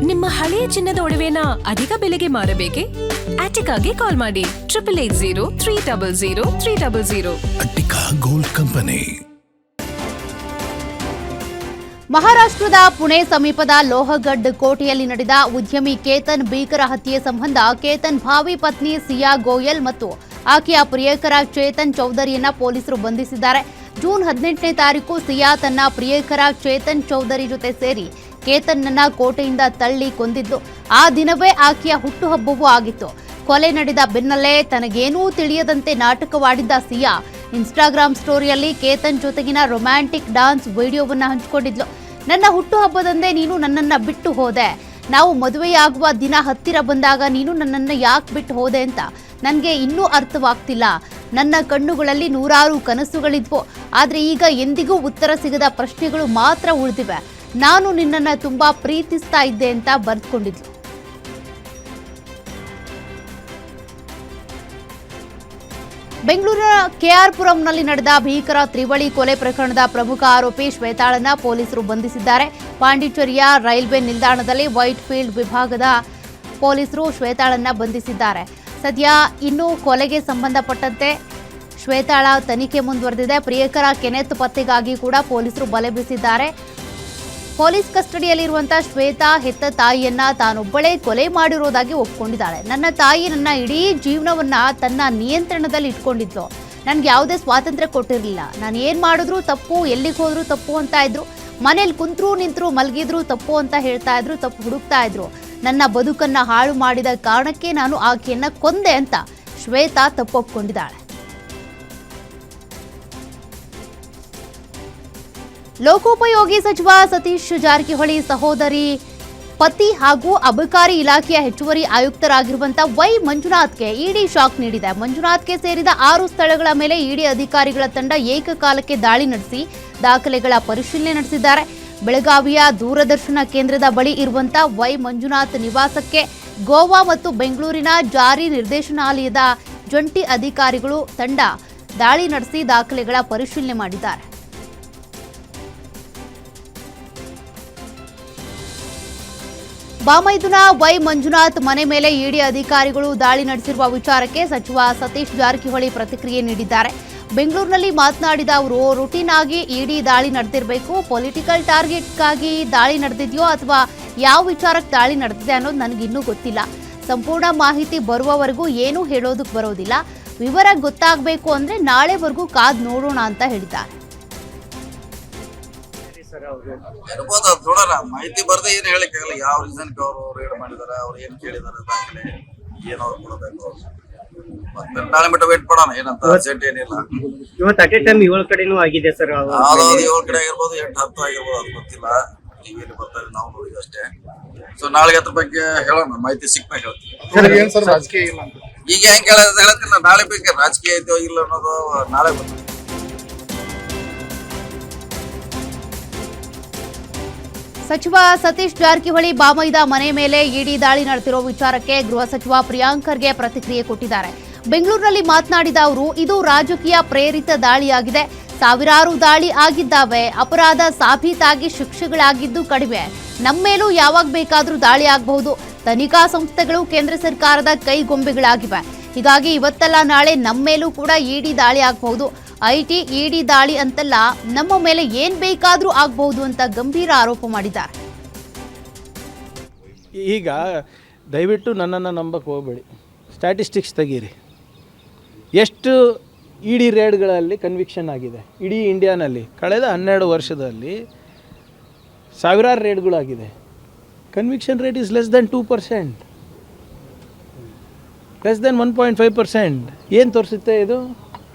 ನಿಮ್ಮ ಹಳೆಯ ಚಿನ್ನದ ಒಡವೆನ ಅಧಿಕ ಬೆಲೆಗೆ ಮಾರಬೇಕೆ? ಆಟಿಕಾಗೆ ಕಾಲ್ ಮಾಡಿ 8880 ಅಟ್ಟಿಕಾ ಗೋಲ್ಡ್ ಕಂಪನಿ. ಮಹಾರಾಷ್ಟ್ರದ ಪುಣೆ ಸಮೀಪದ ಲೋಹಗಢ್ ಕೋಟೆಯಲ್ಲಿ ನಡೆದ ಉದ್ಯಮಿ ಕೇತನ್ ಭೀಕರ ಹತ್ಯೆ ಸಂಬಂಧ ಕೇತನ್ ಭಾವಿ ಪತ್ನಿ ಸಿಯಾ ಗೋಯಲ್ ಮತ್ತು ಆಕೆಯ ಪ್ರಿಯಕರ ಚೇತನ್ ಚೌಧರಿಯನ್ನ ಪೊಲೀಸರು ಬಂಧಿಸಿದ್ದಾರೆ. ಜೂನ್ 18ನೇ ತಾರೀಕು ಸಿಯಾ ತನ್ನ ಪ್ರಿಯಕರ ಚೇತನ್ ಚೌಧರಿ ಜೊತೆ ಸೇರಿ ಕೇತನ್ನನ್ನ ಕೋಟೆಯಿಂದ ತಳ್ಳಿ ಕೊಂದಿದ್ದು. ಆ ದಿನವೇ ಆಕೆಯ ಹುಟ್ಟುಹಬ್ಬವೂ ಆಗಿತ್ತು. ಕೊಲೆ ನಡೆದ ಬೆನ್ನಲ್ಲೇ ತನಗೇನೂ ತಿಳಿಯದಂತೆ ನಾಟಕವಾಡಿದ್ದ ಸಿಯಾ ಇನ್ಸ್ಟಾಗ್ರಾಮ್ ಸ್ಟೋರಿಯಲ್ಲಿ ಕೇತನ್ ಜೊತೆಗಿನ ರೊಮ್ಯಾಂಟಿಕ್ ಡಾನ್ಸ್ ವಿಡಿಯೋವನ್ನ ಹಂಚಿಕೊಂಡಿದ್ಲು. ನನ್ನ ಹುಟ್ಟುಹಬ್ಬದಂದೇ ನೀನು ನನ್ನನ್ನ ಬಿಟ್ಟು ಹೋದೆ, ನಾವು ಮದುವೆಯಾಗುವ ದಿನ ಹತ್ತಿರ ಬಂದಾಗ ನೀನು ನನ್ನನ್ನು ಯಾಕೆ ಬಿಟ್ಟು ಹೋದೆ ಅಂತ ನನಗೆ ಇನ್ನೂ ಅರ್ಥವಾಗ್ತಿಲ್ಲ. ನನ್ನ ಕಣ್ಣುಗಳಲ್ಲಿ ನೂರಾರು ಕನಸುಗಳಿದ್ವು, ಆದರೆ ಈಗ ಎಂದಿಗೂ ಉತ್ತರ ಸಿಗದ ಪ್ರಶ್ನೆಗಳು ಮಾತ್ರ ಉಳಿದಿವೆ. ನಾನು ನಿನ್ನನ್ನು ತುಂಬಾ ಪ್ರೀತಿಸ್ತಾ ಇದ್ದೆ ಅಂತ ಬರೆದುಕೊಂಡಿದ್ಲು. ಬೆಂಗಳೂರಿನ ಕೆಆರ್ ಪುರಂನಲ್ಲಿ ನಡೆದ ಭೀಕರ ತ್ರಿವಳಿ ಕೊಲೆ ಪ್ರಕರಣದ ಪ್ರಮುಖ ಆರೋಪಿ ಶ್ವೇತಾಳನ್ನ ಪೊಲೀಸರು ಬಂಧಿಸಿದ್ದಾರೆ. ಪಾಂಡಿಚೇರಿಯ ರೈಲ್ವೆ ನಿಲ್ದಾಣದಲ್ಲಿ ವೈಟ್ ಫೀಲ್ಡ್ ವಿಭಾಗದ ಪೊಲೀಸರು ಶ್ವೇತಾಳನ್ನ ಬಂಧಿಸಿದ್ದಾರೆ. ಸದ್ಯ ಇನ್ನೂ ಕೊಲೆಗೆ ಸಂಬಂಧಪಟ್ಟಂತೆ ಶ್ವೇತಾಳ ತನಿಖೆ ಮುಂದುವರೆದಿದೆ. ಪ್ರಿಯಕರ ಕೆನೆತ್ ಪತ್ತೆಗಾಗಿ ಕೂಡ ಪೊಲೀಸರು ಬಲೆ ಬೀಸಿದ್ದಾರೆ. ಪೊಲೀಸ್ ಕಸ್ಟಡಿಯಲ್ಲಿರುವಂತಹ ಶ್ವೇತಾ ಹೆತ್ತ ತಾಯಿಯನ್ನ ತಾನೊಬ್ಬಳೇ ಕೊಲೆ ಮಾಡಿರೋದಾಗಿ ಒಪ್ಕೊಂಡಿದ್ದಾಳೆ. ನನ್ನ ತಾಯಿ ನನ್ನ ಇಡೀ ಜೀವನವನ್ನ ತನ್ನ ನಿಯಂತ್ರಣದಲ್ಲಿ ಇಟ್ಕೊಂಡಿದ್ಲು. ನನ್ಗೆ ಯಾವುದೇ ಸ್ವಾತಂತ್ರ್ಯ ಕೊಟ್ಟಿರಲಿಲ್ಲ. ನಾನು ಏನ್ ಮಾಡಿದ್ರು ತಪ್ಪು, ಎಲ್ಲಿಗೆ ಹೋದ್ರು ತಪ್ಪು ಅಂತ ಇದ್ರು, ಮನೇಲಿ ಕುಂತ್ರು ನಿಂತ್ರು ಮಲಗಿದ್ರು ತಪ್ಪು ಅಂತ ಹೇಳ್ತಾ ಇದ್ರು, ತಪ್ಪು ಹುಡುಕ್ತಾ ಇದ್ರು. ನನ್ನ ಬದುಕನ್ನ ಹಾಳು ಮಾಡಿದ ಕಾರಣಕ್ಕೆ ನಾನು ಆಕೆಯನ್ನ ಕೊಂದೆ ಅಂತ ಶ್ವೇತಾ ತಪ್ಪೊಪ್ಕೊಂಡಿದ್ದಾಳೆ. ಲೋಕೋಪಯೋಗಿ ಸಚಿವ ಸತೀಶ್ ಜಾರಕಿಹೊಳಿ ಸಹೋದರಿ ಪತಿ ಹಾಗೂ ಅಬಕಾರಿ ಇಲಾಖೆಯ ಹೆಚ್ಚುವರಿ ಆಯುಕ್ತರಾಗಿರುವಂತಹ ವೈ ಮಂಜುನಾಥ್ಗೆ ಇಡಿ ಶಾಕ್ ನೀಡಿದೆ. ಮಂಜುನಾಥ್ಗೆ ಸೇರಿದ 6 ಸ್ಥಳಗಳ ಮೇಲೆ ಇಡಿ ಅಧಿಕಾರಿಗಳ ತಂಡ ಏಕಕಾಲಕ್ಕೆ ದಾಳಿ ನಡೆಸಿ ದಾಖಲೆಗಳ ಪರಿಶೀಲನೆ ನಡೆಸಿದ್ದಾರೆ. ಬೆಳಗಾವಿಯ ದೂರದರ್ಶನ ಕೇಂದ್ರದ ಬಳಿ ಇರುವಂತಹ ವೈ ಮಂಜುನಾಥ್ ನಿವಾಸಕ್ಕೆ ಗೋವಾ ಮತ್ತು ಬೆಂಗಳೂರಿನ ಜಾರಿ ನಿರ್ದೇಶನಾಲಯದ ಜಂಟಿ ಅಧಿಕಾರಿಗಳು ತಂಡ ದಾಳಿ ನಡೆಸಿ ದಾಖಲೆಗಳ ಪರಿಶೀಲನೆ ಮಾಡಿದ್ದಾರೆ. ಬಾಮೈದುನ ವೈ ಮಂಜುನಾಥ್ ಮನೆ ಮೇಲೆ ಇಡಿ ಅಧಿಕಾರಿಗಳು ದಾಳಿ ನಡೆಸಿರುವ ವಿಚಾರಕ್ಕೆ ಸಚಿವ ಸತೀಶ್ ಜಾರಕಿಹೊಳಿ ಪ್ರತಿಕ್ರಿಯೆ ನೀಡಿದ್ದಾರೆ. ಬೆಂಗಳೂರಿನಲ್ಲಿ ಮಾತನಾಡಿದ ಅವರು, ರುಟೀನ್ ಆಗಿ ಇಡಿ ದಾಳಿ ನಡೆದಿರಬೇಕು, ಪೊಲಿಟಿಕಲ್ ಟಾರ್ಗೆಟ್ಗಾಗಿ ದಾಳಿ ನಡೆದಿದೆಯೋ ಅಥವಾ ಯಾವ ವಿಚಾರಕ್ಕೆ ದಾಳಿ ನಡೆದಿದೆ ಅನ್ನೋದು ನನಗಿನ್ನೂ ಗೊತ್ತಿಲ್ಲ. ಸಂಪೂರ್ಣ ಮಾಹಿತಿ ಬರುವವರೆಗೂ ಏನೂ ಹೇಳೋದಕ್ಕೆ ಬರೋದಿಲ್ಲ. ವಿವರ ಗೊತ್ತಾಗಬೇಕು ಅಂದ್ರೆ ನಾಳೆವರೆಗೂ ಕಾದ್ ನೋಡೋಣ ಅಂತ ಹೇಳಿದ್ದಾರೆ. ನೋಡೋಣ, ಮಾಹಿತಿ ಬರ್ದೆ ಏನ್ ಹೇಳಿಕ್ಕಾಗಲ್ಲ. ಯಾವ ರೀಸನ್ ಅವರು ರೇಡ್ ಮಾಡಿದಾರೆ, ಅವ್ರು ಏನ್ ಕೇಳಿದಾರೆ, ದಾಖಲೆ ಏನೋ ಕೊಡಬೇಕು. ನಾಳೆ ಮಟ್ಟ ವೇಟ್ ಮಾಡೋಣ, ಏನಂತ ಅರ್ಜೆಂಟ್ ಏನಿಲ್ಲ. ಇವತ್ತು ಅಟ್ ಎ ಟೈಮ್ 7 ಕಡೆನೂ ಆಗಿದೆ ಸರ್. 7 ಕಡೆ ಆಗಿರ್ಬೋದು, 8-10 ಆಗಿರ್ಬೋದು, ಅದು ಗೊತ್ತಿಲ್ಲ. ಟಿವಿಯಲ್ಲಿ ಬರ್ತಾ ಇದೆ, ನಾವು ನೋಡಿದ್ವಿ ಅಷ್ಟೇ. ಸೊ ನಾಳೆಗೆ ಅದ್ರ ಬಗ್ಗೆ ಹೇಳೋಣ, ಮಾಹಿತಿ ಸಿಕ್ಕಾಗ ಹೇಳ್ತೀವಿ. ಈಗ ಹೆಂಗ್ ಹೇಳತ್ತಿಲ್ಲ, ನಾಳೆ ಬೇಕು. ರಾಜಕೀಯ ಐತೋ ಇಲ್ಲ ಅನ್ನೋದು ನಾಳೆ ಗೊತ್ತಿಲ್ಲ. ಸಚಿವ ಸತೀಶ್ ಜಾರಕಿಹೊಳಿ ಬಾಮೈದ ಮನೆ ಮೇಲೆ ಇಡಿ ದಾಳಿ ನಡೆದಿರೋ ವಿಚಾರಕ್ಕೆ ಗೃಹ ಸಚಿವ ಪ್ರಿಯಾಂಕ್ ಖರ್ಗೆ ಪ್ರತಿಕ್ರಿಯೆ ಕೊಟ್ಟಿದ್ದಾರೆ. ಬೆಂಗಳೂರಿನಲ್ಲಿ ಮಾತನಾಡಿದ ಅವರು, ಇದು ರಾಜಕೀಯ ಪ್ರೇರಿತ ದಾಳಿಯಾಗಿದೆ. ಸಾವಿರಾರು ದಾಳಿ ಆಗಿದ್ದಾವೆ. ಅಪರಾಧ ಸಾಬೀತಾಗಿ ಶಿಕ್ಷೆಗಳಾಗಿದ್ದು ಕಡಿಮೆ. ನಮ್ಮ ಮೇಲೂ ಯಾವಾಗ ಬೇಕಾದರೂ ದಾಳಿ ಆಗಬಹುದು. ತನಿಖಾ ಸಂಸ್ಥೆಗಳು ಕೇಂದ್ರ ಸರ್ಕಾರದ ಕೈಗೊಂಬೆಗಳಾಗಿವೆ. ಹೀಗಾಗಿ ಇವತ್ತಲ್ಲ ನಾಳೆ ನಮ್ಮ ಮೇಲೂ ಕೂಡ ಇಡಿ ದಾಳಿ ಆಗಬಹುದು. ಐಟಿ ಇಡಿ ದಾಳಿ ಅಂತಲ್ಲ, ನಮ್ಮ ಮೇಲೆ ಏನ್ ಬೇಕಾದ್ರೂ ಆಗಬಹುದು ಅಂತ ಗಂಭೀರ ಆರೋಪ ಮಾಡಿದ್ದಾರೆ. ಈಗ ದಯವಿಟ್ಟು ನನ್ನನ್ನು ನಂಬಕ್ಕೆ ಹೋಗಬೇಡಿ, ಸ್ಟ್ಯಾಟಿಸ್ಟಿಕ್ಸ್ ತೆಗೀರಿ. ಎಷ್ಟು ಇಡಿ ರೇಡ್ಗಳಲ್ಲಿ ಕನ್ವಿಕ್ಷನ್ ಆಗಿದೆ ಇಡೀ ಇಂಡಿಯಾನಲ್ಲಿ? ಕಳೆದ 12 ವರ್ಷದಲ್ಲಿ ಸಾವಿರಾರು ರೇಡ್ಗಳಾಗಿದೆ. Conviction rate is less than 2%, less than 1.5%. ಏನು ತೋರಿಸುತ್ತೆ ಇದು?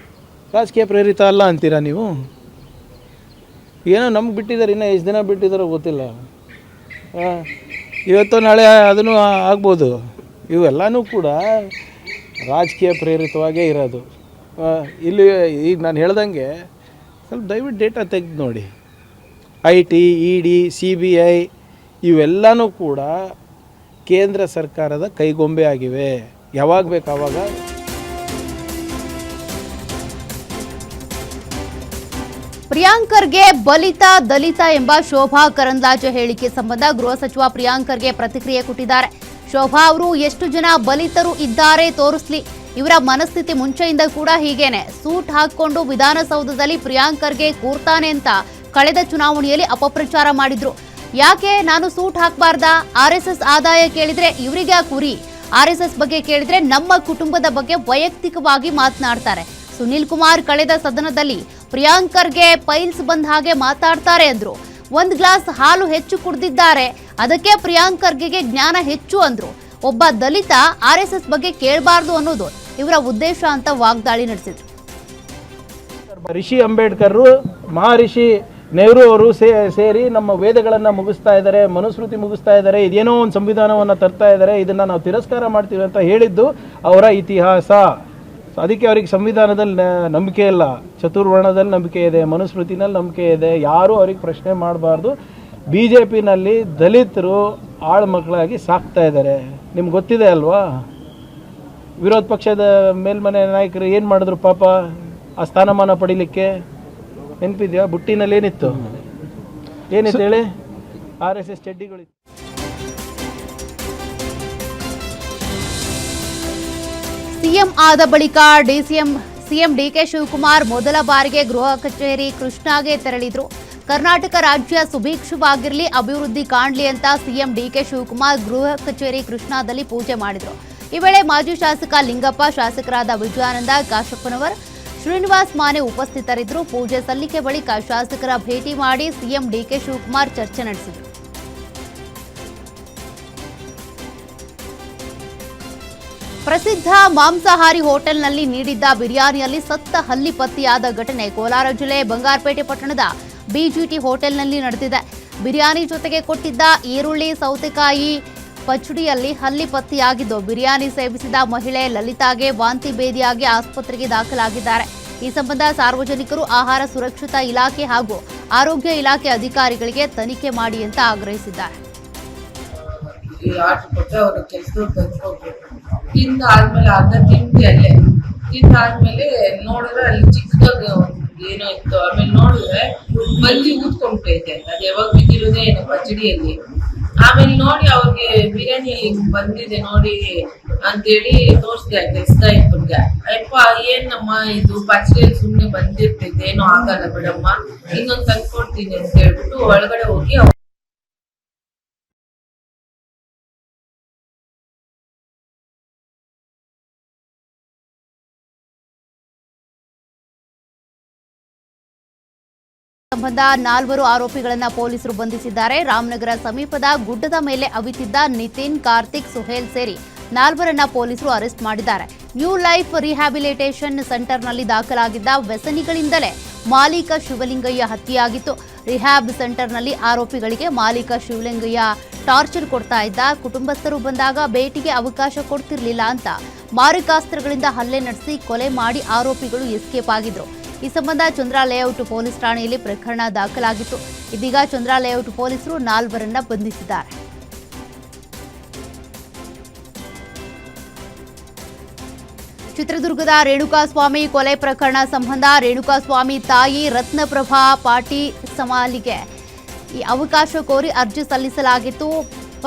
ರಾಜಕೀಯ ಪ್ರೇರಿತ ಅಲ್ಲ ಅಂತೀರಾ ನೀವು? ಏನೋ ನಮ್ಗೆ ಬಿಟ್ಟಿದ್ದಾರೆ, ಇನ್ನೂ ಎಷ್ಟು ದಿನ ಬಿಟ್ಟಿದ್ದಾರೋ ಗೊತ್ತಿಲ್ಲ. ಇವತ್ತು ನಾಳೆ ಅದನ್ನು ಆಗ್ಬೋದು. ಇವೆಲ್ಲನೂ ಕೂಡ ರಾಜಕೀಯ ಪ್ರೇರಿತವಾಗೇ ಇರೋದು. ಇಲ್ಲಿ ಈಗ ನಾನು ಹೇಳ್ದಂಗೆ ಸ್ವಲ್ಪ ದಯವಿಟ್ಟು ಡೇಟಾ ತೆಗೆದು ನೋಡಿ. IT, ED, CBI ಇವೆಲ್ಲನೂ ಕೂಡ ಕೇಂದ್ರ ಸರ್ಕಾರದ ಕೈಗೊಂಬೆ ಆಗಿವೆ. ಯಾವಾಗ ಬೇಕು ಆವಾಗ. ಪ್ರಿಯಾಂಕರ್ಗೆ ಬಲಿತ ದಲಿತ ಎಂಬ ಶೋಭಾ ಕರಂದ್ಲಾಜೆ ಹೇಳಿಕೆ ಸಂಬಂಧ ಗೃಹ ಸಚಿವ ಪ್ರಿಯಾಂಕರ್ಗೆ ಪ್ರತಿಕ್ರಿಯೆ ಕೊಟ್ಟಿದ್ದಾರೆ. ಶೋಭಾ ಅವರು ಎಷ್ಟು ಜನ ಬಲಿತರು ಇದ್ದಾರೆ ತೋರಿಸ್ಲಿ. ಇವರ ಮನಸ್ಥಿತಿ ಮುಂಚೆಯಿಂದ ಕೂಡ ಹೀಗೇನೆ. ಸೂಟ್ ಹಾಕೊಂಡು ವಿಧಾನಸೌಧದಲ್ಲಿ ಪ್ರಿಯಾಂಕರ್ಗೆ ಕೂರ್ತಾನೆ ಅಂತ ಕಳೆದ ಚುನಾವಣೆಯಲ್ಲಿ ಅಪಪ್ರಚಾರ ಮಾಡಿದ್ರು. ಯಾಕೆ ನಾನು ಸೂಟ್ ಹಾಕಬಾರ್ದಾ? RSS ಆದಾಯ ಕೇಳಿದ್ರೆ ಇವರಿಗೆ ಕುರಿ, RSS ಬಗ್ಗೆ ಕೇಳಿದ್ರೆ ನಮ್ಮ ಕುಟುಂಬದ ಬಗ್ಗೆ ವೈಯಕ್ತಿಕವಾಗಿ ಮಾತನಾಡ್ತಾರೆ. ಸುನಿಲ್ ಕುಮಾರ್ ಕಳೆದ ಸದನದಲ್ಲಿ ಪ್ರಿಯಾಂಕರ್ಗೆ ಪೈಲ್ಸ್ ಬಂದ ಹಾಗೆ ಮಾತಾಡ್ತಾರೆ ಅಂದ್ರು. ಒಂದ್ ಗ್ಲಾಸ್ ಹಾಲು ಹೆಚ್ಚು ಕುಡಿದಿದ್ದಾರೆ, ಅದಕ್ಕೆ ಪ್ರಿಯಾಂಕರ್ಗೆ ಜ್ಞಾನ ಹೆಚ್ಚು ಅಂದ್ರು. ಒಬ್ಬ ದಲಿತ RSS ಬಗ್ಗೆ ಕೇಳಬಾರ್ದು ಅನ್ನೋದು ಇವರ ಉದ್ದೇಶ ಅಂತ ವಾಗ್ದಾಳಿ ನಡೆಸಿದ್ರು. ಋಷಿ ಅಂಬೇಡ್ಕರ್, ಮಹರ್ಷಿ ನೆಹರು ಅವರು ಸೇರಿ ನಮ್ಮ ವೇದಗಳನ್ನು ಮುಗಿಸ್ತಾ ಇದ್ದಾರೆ, ಮನುಸ್ಮೃತಿ ಮುಗಿಸ್ತಾ ಇದ್ದಾರೆ, ಇದೇನೋ ಒಂದು ಸಂವಿಧಾನವನ್ನು ತರ್ತಾ ಇದ್ದಾರೆ, ಇದನ್ನು ನಾವು ತಿರಸ್ಕಾರ ಮಾಡ್ತೀವಿ ಅಂತ ಹೇಳಿದ್ದು ಅವರ ಇತಿಹಾಸ. ಅದಕ್ಕೆ ಅವರಿಗೆ ಸಂವಿಧಾನದಲ್ಲಿ ನಂಬಿಕೆ ಇಲ್ಲ, ಚತುರ್ವರ್ಣದಲ್ಲಿ ನಂಬಿಕೆ ಇದೆ, ಮನುಸ್ಮೃತಿನಲ್ಲಿ ನಂಬಿಕೆ ಇದೆ. ಯಾರೂ ಅವ್ರಿಗೆ ಪ್ರಶ್ನೆ ಮಾಡಬಾರ್ದು. BJPನಲ್ಲಿ ದಲಿತರು ಆಳು ಮಕ್ಕಳಾಗಿ ಸಾಕ್ತಾ ಇದ್ದಾರೆ. ನಿಮ್ಗೆ ಗೊತ್ತಿದೆ ಅಲ್ವಾ? ವಿರೋಧ ಪಕ್ಷದ ಮೇಲ್ಮನೆ ನಾಯಕರು ಏನು ಮಾಡಿದ್ರು ಪಾಪ ಆ ಸ್ಥಾನಮಾನ ಪಡಿಲಿಕ್ಕೆ? ನೆನಪಿದೆಯಾ? ಬುಟ್ಟಿನಲ್ಲಿ ಏನಿತ್ತು ಹೇಳಿ? RSS ಚಡ್ಡಿಗಳಿತ್ತು. ಸಿಎಂ ಆದ ಬಳಿಕ ಸಿಎಂ DK ಶಿವಕುಮಾರ್ ಮೊದಲ ಬಾರಿಗೆ ಗೃಹ ಕಚೇರಿ ಕೃಷ್ಣಾಗೆ ತೆರಳಿದ್ರು. ಕರ್ನಾಟಕ ರಾಜ್ಯ ಸುಭಿಕ್ಷವಾಗಿರಲಿ, ಅಭಿವೃದ್ಧಿ ಕಾಣಲಿ ಅಂತ ಸಿಎಂ DK ಶಿವಕುಮಾರ್ ಗೃಹ ಕಚೇರಿ ಕೃಷ್ಣಾದಲ್ಲಿ ಪೂಜೆ ಮಾಡಿದ್ರು. ಈ ವೇಳೆ ಮಾಜಿ ಶಾಸಕ ಲಿಂಗಪ್ಪ, ಶಾಸಕರಾದ ವಿಜಯಾನಂದ ಕಾಶಪ್ಪನವರ್, ಶ್ರೀನಿವಾಸ್ ಮಾನೆ ಉಪಸ್ಥಿತರಿದ್ದರು. ಪೂಜೆ ಸಲ್ಲಿಕೆ ಬಳಿಕ ಶಾಸಕರ ಭೇಟಿ ಮಾಡಿ ಸಿಎಂ DK ಶಿವಕುಮಾರ್ ಚರ್ಚೆ ನಡೆಸಿದರು. ಪ್ರಸಿದ್ಧ ಮಾಂಸಾಹಾರಿ ಹೋಟೆಲ್ನಲ್ಲಿ ನೀಡಿದ್ದ ಬಿರಿಯಾನಿಯಲ್ಲಿ ಸತ್ತ ಹಲ್ಲಿ ಪತ್ತೆಯಾದ ಘಟನೆ ಕೋಲಾರ ಜಿಲ್ಲೆ ಬಂಗಾರಪೇಟೆ ಪಟ್ಟಣದ BGT ಹೋಟೆಲ್ನಲ್ಲಿ ನಡೆದಿದೆ. ಬಿರಿಯಾನಿ ಜೊತೆಗೆ ಕೊಟ್ಟಿದ್ದ ಈರುಳ್ಳಿ, ಸೌತೆಕಾಯಿ ಪಚಡಿಯಲ್ಲಿ ಹಲ್ಲಿ ಪತ್ತೆಯಾಗಿದ್ದು, ಬಿರಿಯಾನಿ ಸೇವಿಸಿದ ಮಹಿಳೆ ಲಲಿತಾಗೆ ವಾಂತಿ ಭೇದಿಯಾಗಿ ಆಸ್ಪತ್ರೆಗೆ ದಾಖಲಾಗಿದ್ದಾರೆ. ಈ ಸಂಬಂಧ ಸಾರ್ವಜನಿಕರು ಆಹಾರ ಸುರಕ್ಷತಾ ಇಲಾಖೆ ಹಾಗೂ ಆರೋಗ್ಯ ಇಲಾಖೆ ಅಧಿಕಾರಿಗಳಿಗೆ ತನಿಖೆ ಮಾಡಿ ಅಂತ ಆಗ್ರಹಿಸಿದ್ದಾರೆ. ತಿಂದಾದ್ಮೇಲೆ ಅರ್ಧ ತಿಂಡಿ ಅಲ್ಲೇ ತಿಂದಾದ್ಮೇಲೆ ನೋಡಿದ್ರೆ ಅಲ್ಲಿ ಚಿಕ್ಕದಾಗಿ ಏನೋ ಇತ್ತು. ಆಮೇಲೆ ನೋಡಿದ್ರೆ ಬಲ್ಲಿ ಊದ್ಕೊಂಡ್ಬಿಟ್ಟೈತೆ. ಅದು ಯಾವಾಗ ಬಿದ್ದಿರೋದೇ ಏನೋ ಪಚಡಿಯಲ್ಲಿ. ಆಮೇಲೆ ನೋಡಿ ಅವ್ರಿಗೆ ಬಿರಿಯಾನಿಯಲ್ಲಿ ಬಂದಿದೆ ನೋಡಿ ಅಂತೇಳಿ ತೋರಿಸ್ದೆ ಕೆಲ್ಸದ ಇಬ್ಬರಿಗೆ. ಅಯ್ಯಪ್ಪ ಏನಮ್ಮ ಇದು ಪಚಡಿಯಲ್ಲಿ ಸುಮ್ಮನೆ ಬಂದಿರ್ತೈತೆ, ಏನೋ ಆಗಲ್ಲ ಬಿಡಮ್ಮ, ಇನ್ನೊಂದು ತಂದ್ಕೊಡ್ತೀನಿ ಅಂತ ಹೇಳ್ಬಿಟ್ಟು ಒಳಗಡೆ ಹೋಗಿ ಸಂಬಂಧ 4 ಆರೋಪಿಗಳನ್ನು ಪೊಲೀಸರು ಬಂಧಿಸಿದ್ದಾರೆ. ರಾಮನಗರ ಸಮೀಪದ ಗುಡ್ಡದ ಮೇಲೆ ಅವಿತಿದ್ದ ನಿತಿನ್, ಕಾರ್ತಿಕ್, ಸುಹೇಲ್ ಸೇರಿ 4ರನ್ನ ಪೊಲೀಸರು ಅರೆಸ್ಟ್ ಮಾಡಿದ್ದಾರೆ. ನ್ಯೂ ಲೈಫ್ ರಿಹ್ಯಾಬಿಲಿಟೇಷನ್ ಸೆಂಟರ್ನಲ್ಲಿ ದಾಖಲಾಗಿದ್ದ ವ್ಯಸನಿಗಳಿಂದಲೇ ಮಾಲೀಕ ಶಿವಲಿಂಗಯ್ಯ ಹತ್ಯೆಯಾಗಿತ್ತು. ರಿಹ್ಯಾಬ್ ಸೆಂಟರ್ನಲ್ಲಿ ಆರೋಪಿಗಳಿಗೆ ಮಾಲೀಕ ಶಿವಲಿಂಗಯ್ಯ ಟಾರ್ಚರ್ ಕೊಡ್ತಾ ಇದ್ದ. ಕುಟುಂಬಸ್ಥರು ಬಂದಾಗ ಭೇಟಿಗೆ ಅವಕಾಶ ಕೊಡ್ತಿರ್ಲಿಲ್ಲ ಅಂತ ಮಾರಕಾಸ್ತ್ರಗಳಿಂದ ಹಲ್ಲೆ ನಡೆಸಿ ಕೊಲೆ ಮಾಡಿ ಆರೋಪಿಗಳು ಎಸ್ಕೇಪ್ ಆಗಿದ್ರು. ಈ ಸಂಬಂಧ ಚಂದ್ರ ಲೇಔಟ್ ಪೊಲೀಸ್ ಠಾಣೆಯಲ್ಲಿ ಪ್ರಕರಣ ದಾಖಲಾಗಿತ್ತು. ಇದೀಗ ಚಂದ್ರ ಲೇಔಟ್ ಪೊಲೀಸರು 4ರನ್ನ ಬಂಧಿಸಿದ್ದಾರೆ. ಚಿತ್ರದುರ್ಗದ ರೇಣುಕಾಸ್ವಾಮಿ ಕೊಲೆ ಪ್ರಕರಣ ಸಂಬಂಧ ರೇಣುಕಾಸ್ವಾಮಿ ತಾಯಿ ರತ್ನಪ್ರಭಾ ಪಾಟಿ ಸಮಾಲಿಗೆ ಈ ಅವಕಾಶ ಕೋರಿ ಅರ್ಜಿ ಸಲ್ಲಿಸಲಾಗಿತ್ತು.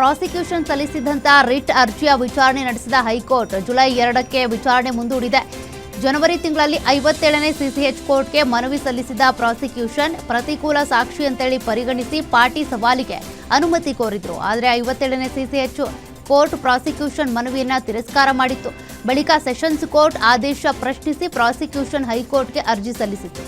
ಪ್ರಾಸಿಕ್ಯೂಷನ್ ಸಲ್ಲಿಸಿದಂತ ರಿಟ್ ಅರ್ಜಿಯ ವಿಚಾರಣೆ ನಡೆಸಿದ ಹೈಕೋರ್ಟ್ ಜುಲೈ 2ಕ್ಕೆ ವಿಚಾರಣೆ ಮುಂದೂಡಿದೆ. ಜನವರಿ ತಿಂಗಳಲ್ಲಿ 57ನೇ CCH ಕೋರ್ಟ್ಗೆ ಮನವಿ ಸಲ್ಲಿಸಿದ ಪ್ರಾಸಿಕ್ಯೂಷನ್ ಪ್ರತಿಕೂಲ ಸಾಕ್ಷಿ ಅಂತೇಳಿ ಪರಿಗಣಿಸಿ ಪಾಟಿ ಸವಾಲಿಗೆ ಅನುಮತಿ ಕೋರಿದ್ರು. ಆದರೆ 57ನೇ CCH ಕೋರ್ಟ್ ಪ್ರಾಸಿಕ್ಯೂಷನ್ ಮನವಿಯನ್ನ ತಿರಸ್ಕಾರ ಮಾಡಿತ್ತು. ಬಳಿಕ ಸೆಷನ್ಸ್ ಕೋರ್ಟ್ ಆದೇಶ ಪ್ರಶ್ನಿಸಿ ಪ್ರಾಸಿಕ್ಯೂಷನ್ ಹೈಕೋರ್ಟ್ಗೆ ಅರ್ಜಿ ಸಲ್ಲಿಸಿತು.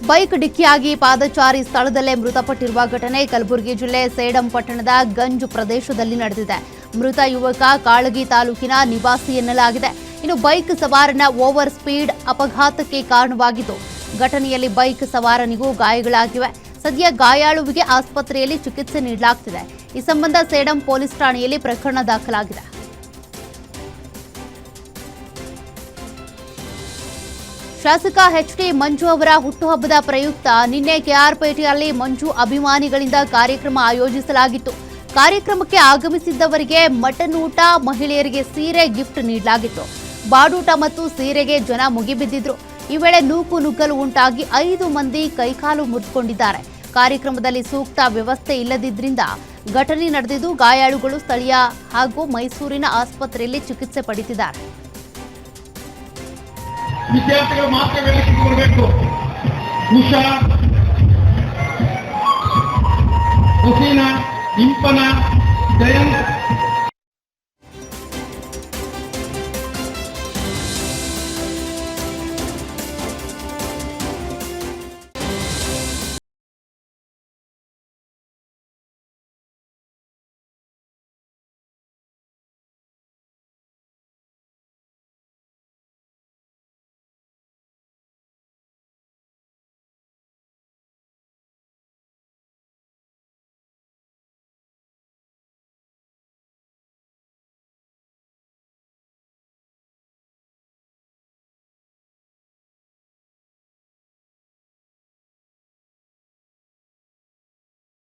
ಬೈಕ್ ಡಿಕ್ಕಿಯಾಗಿ ಪಾದಚಾರಿ ಸ್ಥಳದಲ್ಲೇ ಮೃತಪಟ್ಟಿರುವ ಘಟನೆ ಕಲಬುರಗಿ ಜಿಲ್ಲೆ ಸೇಡಂ ಪಟ್ಟಣದ ಗಂಜ್ ಪ್ರದೇಶದಲ್ಲಿ ನಡೆದಿದೆ. ಮೃತ ಯುವಕ ಕಾಳಗಿ ತಾಲೂಕಿನ ನಿವಾಸಿ ಎನ್ನಲಾಗಿದೆ. ಇನ್ನು ಬೈಕ್ ಸವಾರನ ಓವರ್ ಸ್ಪೀಡ್ ಅಪಘಾತಕ್ಕೆ ಕಾರಣವಾಗಿದ್ದು, ಘಟನೆಯಲ್ಲಿ ಬೈಕ್ ಸವಾರನಿಗೂ ಗಾಯಗಳಾಗಿವೆ. ಸದ್ಯ ಗಾಯಾಳುವಿಗೆ ಆಸ್ಪತ್ರೆಯಲ್ಲಿ ಚಿಕಿತ್ಸೆ ನೀಡಲಾಗುತ್ತಿದೆ. ಈ ಸಂಬಂಧ ಸೇಡಂ ಪೊಲೀಸ್ ಠಾಣೆಯಲ್ಲಿ ಪ್ರಕರಣ ದಾಖಲಾಗಿದೆ. ಶಾಸಕ HT ಮಂಜು ಅವರ ಹುಟ್ಟುಹಬ್ಬದ ಪ್ರಯುಕ್ತ ನಿನ್ನೆ KR-ಪೇಟೆಯಲ್ಲಿ ಮಂಜು ಅಭಿಮಾನಿಗಳಿಂದ ಕಾರ್ಯಕ್ರಮ ಆಯೋಜಿಸಲಾಗಿತ್ತು. ಕಾರ್ಯಕ್ರಮಕ್ಕೆ ಆಗಮಿಸಿದ್ದವರಿಗೆ ಮಟನ್ ಊಟ, ಮಹಿಳೆಯರಿಗೆ ಸೀರೆ ಗಿಫ್ಟ್ ನೀಡಲಾಗಿತ್ತು. ಬಾಡೂಟ ಮತ್ತು ಸೀರೆಗೆ ಜನ ಮುಗಿಬಿದ್ದಿದ್ರು. ಈ ವೇಳೆ ನೂಕುನುಗ್ಗಲು ಉಂಟಾಗಿ 5 ಮಂದಿ ಕೈಕಾಲು ಮುರಿದುಕೊಂಡಿದ್ದಾರೆ. ಕಾರ್ಯಕ್ರಮದಲ್ಲಿ ಸೂಕ್ತ ವ್ಯವಸ್ಥೆ ಇಲ್ಲದಿದ್ದರಿಂದ ಘಟನೆ ನಡೆದಿದ್ದು ಗಾಯಾಳುಗಳು ಸ್ಥಳೀಯ ಹಾಗೂ ಮೈಸೂರಿನ ಆಸ್ಪತ್ರೆಯಲ್ಲಿ ಚಿಕಿತ್ಸೆ ಪಡೆದಿದ್ದಾರೆ. ವಿದ್ಯಾರ್ಥಿಗಳು ಮಾತ್ರ ವೇದಿಕೆಗೆ ಬರಬೇಕು. ಉಷಾ, ಹುಸೀನಾ, ಇಂಪನ, ಜಯಂತ್.